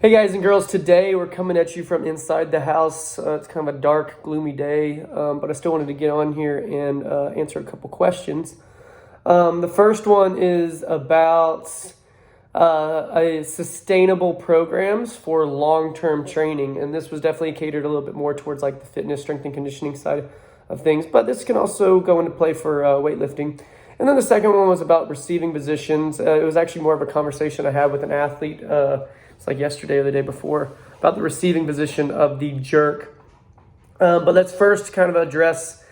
Hey guys and girls, today we're coming at you from inside the house. It's kind of a dark, gloomy day, but I still wanted to get on here and answer a couple questions. The first one is about sustainable programs for long-term training, and this was definitely catered a little bit more towards like the fitness, strength, and conditioning side of things, but this can also go into play for weightlifting. And then the second one was about receiving positions. It was actually more of a conversation I had with an athlete. It's like yesterday or the day before, about the receiving position of the jerk. But let's first kind of address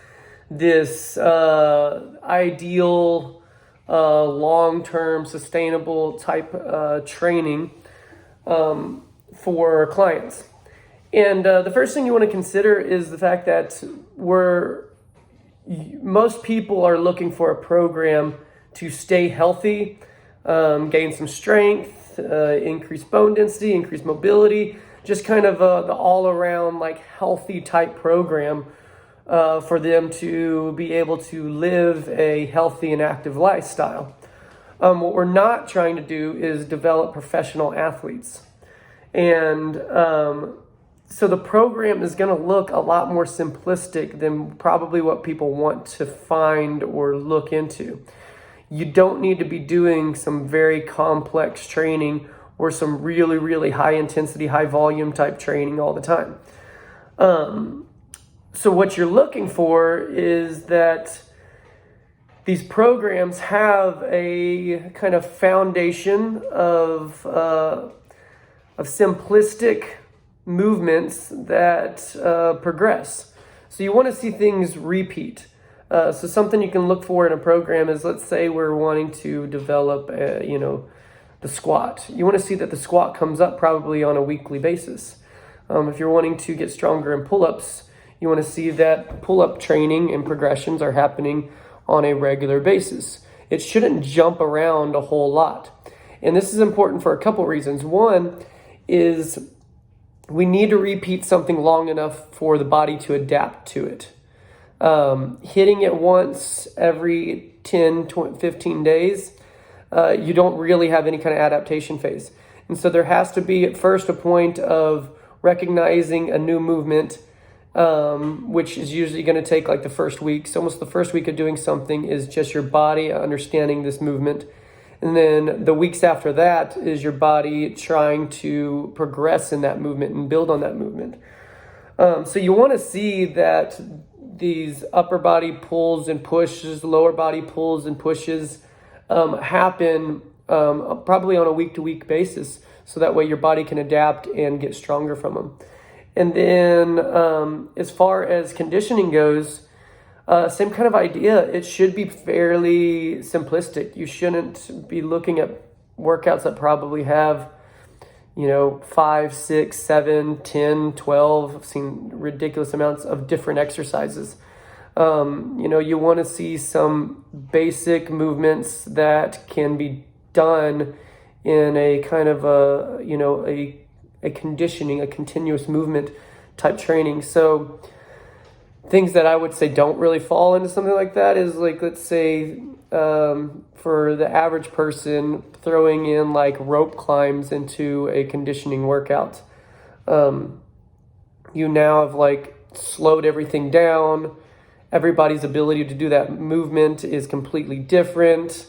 this ideal, long-term, sustainable type training for clients. And the first thing you want to consider is the fact that most people are looking for a program to stay healthy, gain some strength, increase bone density, increase mobility, just kind of the all-around like healthy type program for them to be able to live a healthy and active lifestyle. What we're not trying to do is develop professional athletes. And so the program is going to look a lot more simplistic than probably what people want to find or look into. You don't need to be doing some very complex training or some really, really high intensity, high volume type training all the time. So what you're looking for is that these programs have a kind of foundation of simplistic movements that progress. So you want to see things repeat. So something you can look for in a program is, let's say we're wanting to develop, the squat. You want to see that the squat comes up probably on a weekly basis. If you're wanting to get stronger in pull-ups, you want to see that pull-up training and progressions are happening on a regular basis. It shouldn't jump around a whole lot. And this is important for a couple reasons. One is we need to repeat something long enough for the body to adapt to it. Hitting it once every 10, 20, 15 days, you don't really have any kind of adaptation phase. And so there has to be at first a point of recognizing a new movement, which is usually going to take like the first week. So almost the first week of doing something is just your body understanding this movement. And then the weeks after that is your body trying to progress in that movement and build on that movement. So you want to see that these upper body pulls and pushes, lower body pulls and pushes happen probably on a week-to-week basis, so that way your body can adapt and get stronger from them. And then as far as conditioning goes, same kind of idea. It should be fairly simplistic. You shouldn't be looking at workouts that probably have 5, 6, 7, 10, 12. I've seen ridiculous amounts of different exercises. You want to see some basic movements that can be done in a kind of a conditioning, a continuous movement type training. So things that I would say don't really fall into something like that is, like, let's say for the average person, throwing in like rope climbs into a conditioning workout. You now have like slowed everything down. Everybody's ability to do that movement is completely different.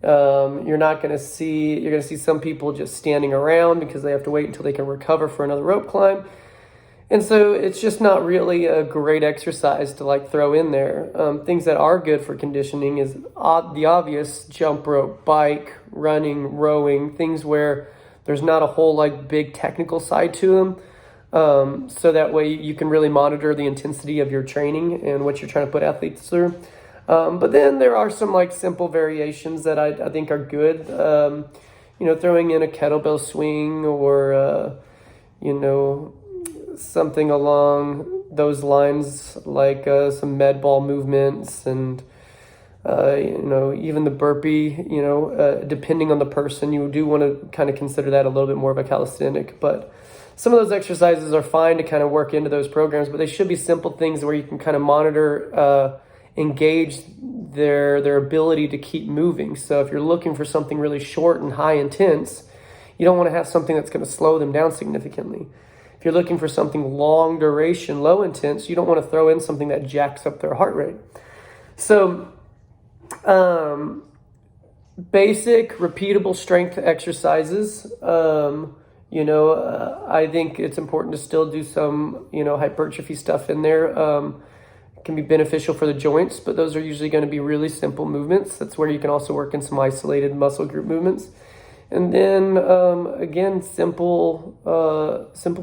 You're going to see some people just standing around because they have to wait until they can recover for another rope climb. And so it's just not really a great exercise to like throw in there. Things that are good for conditioning is the obvious jump rope, bike, running, rowing, things where there's not a whole like big technical side to them. So that way you can really monitor the intensity of your training and what you're trying to put athletes through. But then there are some like simple variations that I think are good. Throwing in a kettlebell swing or, something along those lines, like some med ball movements and, even the burpee, depending on the person, you do want to kind of consider that a little bit more of a calisthenic. But some of those exercises are fine to kind of work into those programs, but they should be simple things where you can kind of monitor, engage their ability to keep moving. So if you're looking for something really short and high intense, You don't want to have something that's going to slow them down significantly. If you're looking for something long duration, low intense, you don't want to throw in something that jacks up their heart rate. So, basic, repeatable strength exercises. I think it's important to still do some, hypertrophy stuff in there. It can be beneficial for the joints, but those are usually going to be really simple movements. That's where you can also work in some isolated muscle group movements. And then, again, simple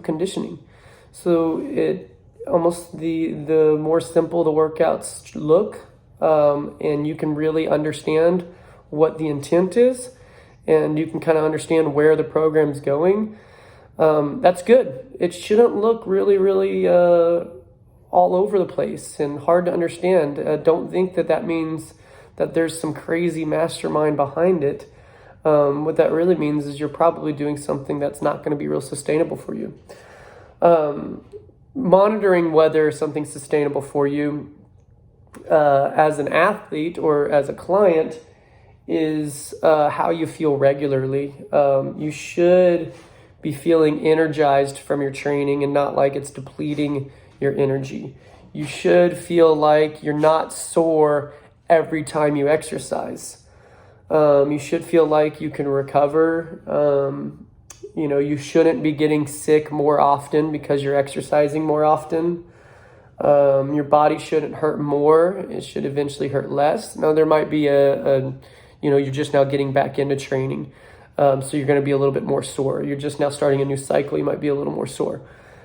conditioning. So the more simple the workouts look, and you can really understand what the intent is, and you can kind of understand where the program's going, that's good. It shouldn't look really, really all over the place and hard to understand. Don't think that means that there's some crazy mastermind behind it. What that really means is you're probably doing something that's not going to be real sustainable for you. Monitoring whether something's sustainable for you as an athlete or as a client is how you feel regularly. You should be feeling energized from your training and not like it's depleting your energy. You should feel like you're not sore every time you exercise. You should feel like you can recover. You shouldn't be getting sick more often because you're exercising more often. Your body shouldn't hurt more. It should eventually hurt less. Now, there might be you're just now getting back into training. So you're going to be a little bit more sore. You're just now starting a new cycle. You might be a little more sore.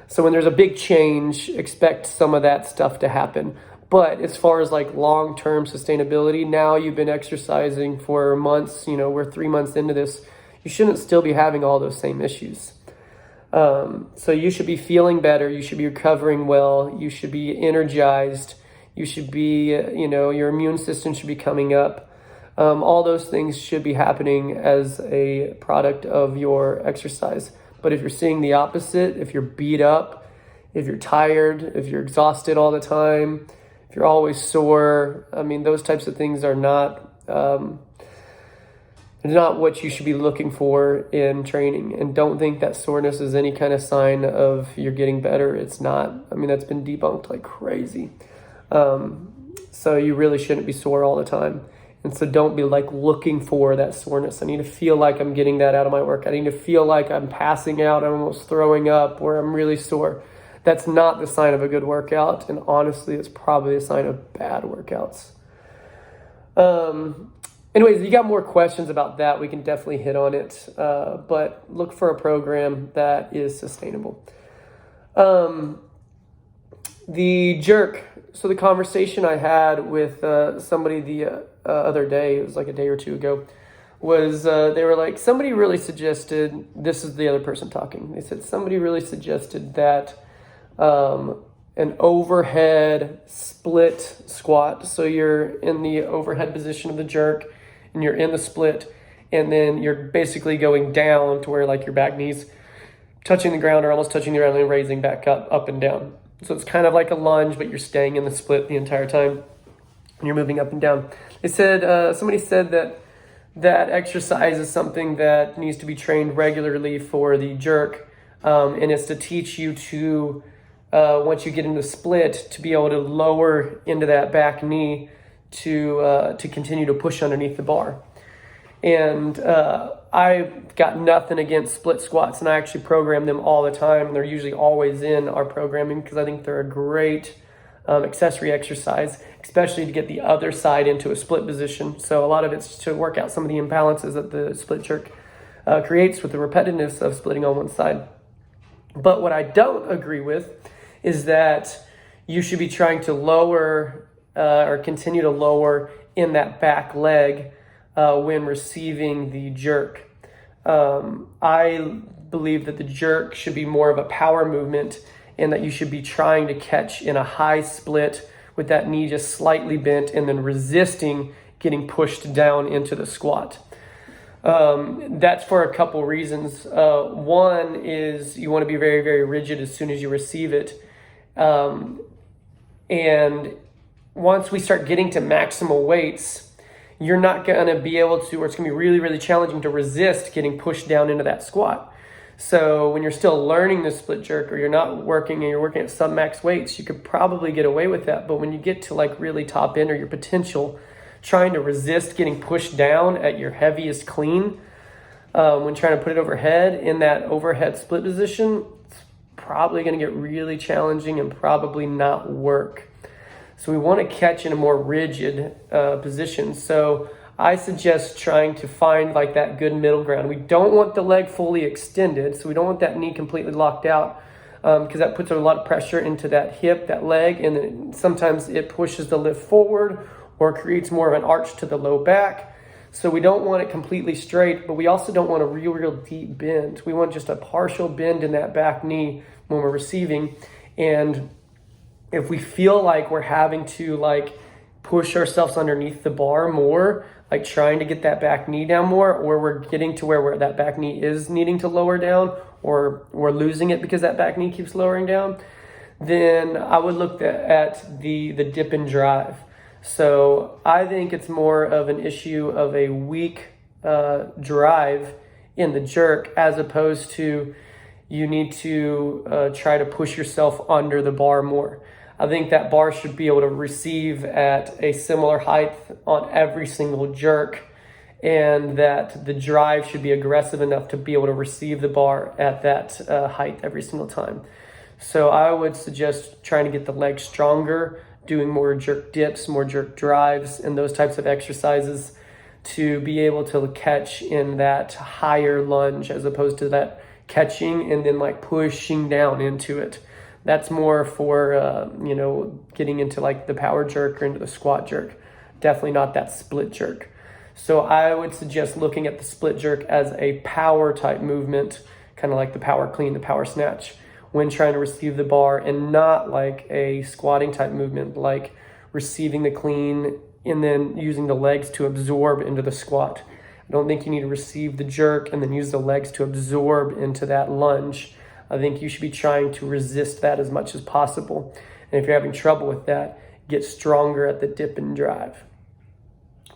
So when there's a big change, expect some of that stuff to happen. But as far as like long-term sustainability, now you've been exercising for months, we're 3 months into this, you shouldn't still be having all those same issues. So you should be feeling better. You should be recovering well. You should be energized. You should be, your immune system should be coming up. All those things should be happening as a product of your exercise. But if you're seeing the opposite, if you're beat up, if you're tired, if you're exhausted all the time, if you're always sore, those types of things are not what you should be looking for in training. And don't think that soreness is any kind of sign of you're getting better. It's not. That's been debunked like crazy. So you really shouldn't be sore all the time. And so don't be like looking for that soreness. I need to feel like I'm getting that out of my work. I need to feel like I'm passing out, I'm almost throwing up, or I'm really sore. That's not the sign of a good workout. And honestly, it's probably a sign of bad workouts. Anyways, if you got more questions about that, we can definitely hit on it. But look for a program that is sustainable. The jerk. So the conversation I had with somebody the other day, it was like a day or two ago, was they were like, somebody really suggested, this is the other person talking, they said somebody really suggested that an overhead split squat. So you're in the overhead position of the jerk and you're in the split, and then you're basically going down to where like your back knees touching the ground or almost touching the ground and raising back up and down. So it's kind of like a lunge, but you're staying in the split the entire time and you're moving up and down. They said, somebody said that exercise is something that needs to be trained regularly for the jerk. And it's to teach you to, once you get into the split, to be able to lower into that back knee to continue to push underneath the bar. And I've got nothing against split squats, and I actually program them all the time. They're usually always in our programming because I think they're a great accessory exercise, especially to get the other side into a split position. So a lot of it's to work out some of the imbalances that the split jerk creates with the repetitiveness of splitting on one side. But what I don't agree with is that you should be trying to lower or continue to lower in that back leg when receiving the jerk. I believe that the jerk should be more of a power movement, and that you should be trying to catch in a high split with that knee just slightly bent and then resisting getting pushed down into the squat. That's for a couple reasons. One is you want to be very, very rigid as soon as you receive it. And once we start getting to maximal weights, you're not going to be able to, or it's going to be really, really challenging to resist getting pushed down into that squat. So when you're still learning the split jerk, or you're not working and you're working at sub-max weights, you could probably get away with that. But when you get to like really top end or your potential, trying to resist getting pushed down at your heaviest clean, when trying to put it overhead in that overhead split position, it's probably going to get really challenging and probably not work. So we want to catch in a more rigid position. So I suggest trying to find like that good middle ground. We don't want the leg fully extended, so we don't want that knee completely locked out, because that puts a lot of pressure into that hip, that leg, and then sometimes it pushes the lift forward or creates more of an arch to the low back. So we don't want it completely straight, but we also don't want a real deep bend. We want just a partial bend in that back knee when we're receiving. And if we feel like we're having to like push ourselves underneath the bar more, like trying to get that back knee down more, or we're getting to where that back knee is needing to lower down, or we're losing it because that back knee keeps lowering down, then I would look at the dip and drive. So I think it's more of an issue of a weak drive in the jerk, as opposed to you need to try to push yourself under the bar more. I think that bar should be able to receive at a similar height on every single jerk, and that the drive should be aggressive enough to be able to receive the bar at that height every single time. So I would suggest trying to get the leg stronger, doing more jerk dips, more jerk drives, and those types of exercises to be able to catch in that higher lunge, as opposed to that catching and then like pushing down into it. That's more for, getting into like the power jerk or into the squat jerk. Definitely not that split jerk. So I would suggest looking at the split jerk as a power type movement, kind of like the power clean, the power snatch, when trying to receive the bar, and not like a squatting type movement, like receiving the clean and then using the legs to absorb into the squat. I don't think you need to receive the jerk and then use the legs to absorb into that lunge. I think you should be trying to resist that as much as possible. And if you're having trouble with that, get stronger at the dip and drive.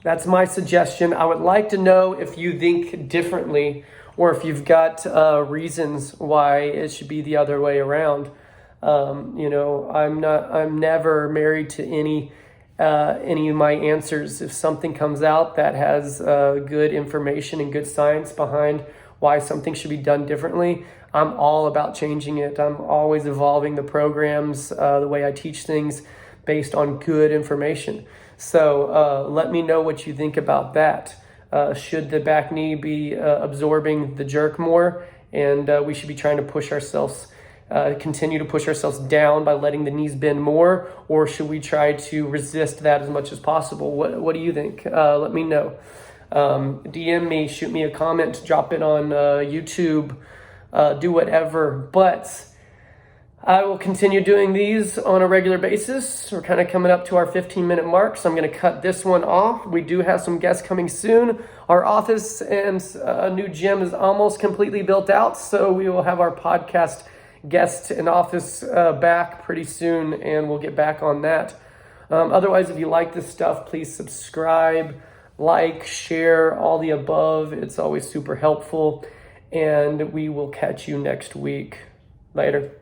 That's my suggestion. I would like to know if you think differently, or if you've got reasons why it should be the other way around. I'm never married to any of my answers. If something comes out that has good information and good science behind why something should be done differently, I'm all about changing it. I'm always evolving the programs, the way I teach things based on good information. So let me know what you think about that. Should the back knee be absorbing the jerk more, and we should be trying to push ourselves, continue to push ourselves down by letting the knees bend more, or should we try to resist that as much as possible? What do you think? Let me know. DM me, shoot me a comment, drop it on YouTube, do whatever. But I will continue doing these on a regular basis. We're kind of coming up to our 15-minute mark, so I'm going to cut this one off. We do have some guests coming soon. Our office and new gym is almost completely built out, so we will have our podcast guest and office back pretty soon, and we'll get back on that. Otherwise, if you like this stuff, please subscribe, like, share, all the above. It's always super helpful, and we will catch you next week. Later.